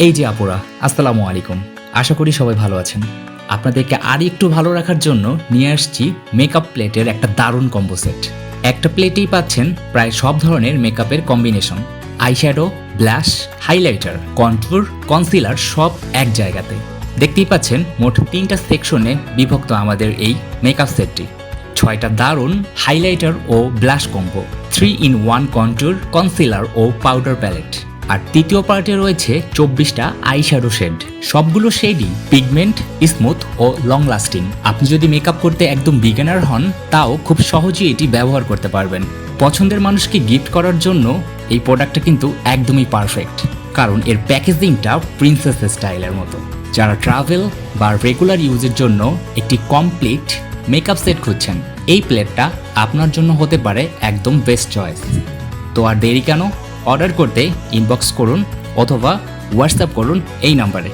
এই যে আপুরা, আসসালামু আলাইকুম। আশা করি সবাই ভালো আছেন। আপনাদেরকে আর একটু ভালো রাখার জন্য নিয়ে আসছি মেকআপ প্লেটের একটা দারুণ কম্বো সেট। একটা প্লেটেই পাচ্ছেন প্রায় সব ধরনের মেকআপের combination, eyeshadow, blush, highlighter, contour, concealer সব এক জায়গাতে। দেখতেই পাচ্ছেন মোট 3টা সেকশনে বিভক্ত আমাদের এই মেকআপ সেটটি। 6টা দারুণ হাইলাইটার ও blush combo, 3-in-1 contour, concealer ও পাউডার প্যালেট। আর তৃতীয় পার্টে রয়েছে 24টা আইশ্যাডো শেড। সবগুলো শেডই পিগমেন্ট, স্মুথ ও লং লাস্টিং। আপনি যদি মেকআপ করতে একদম বিগিনার হন, তাও খুব সহজেই এটি ব্যবহার করতে পারবেন। পছন্দের মানুষকে গিফট করার জন্য এই প্রোডাক্টটা কিন্তু একদমই পারফেক্ট, কারণ এর প্যাকেজিংটা প্রিন্সেস স্টাইলের মতো। যারা ট্রাভেল বা রেগুলার ইউজের জন্য একটি কমপ্লিট মেকআপ সেট খুঁজছেন, এই প্লেটটা আপনার জন্য হতে পারে একদম বেস্ট চয়েস। তো আর দেরি কেন? অর্ডার করতে ইনবক্স করুন অথবা হোয়াটসঅ্যাপ করুন এই নাম্বারে।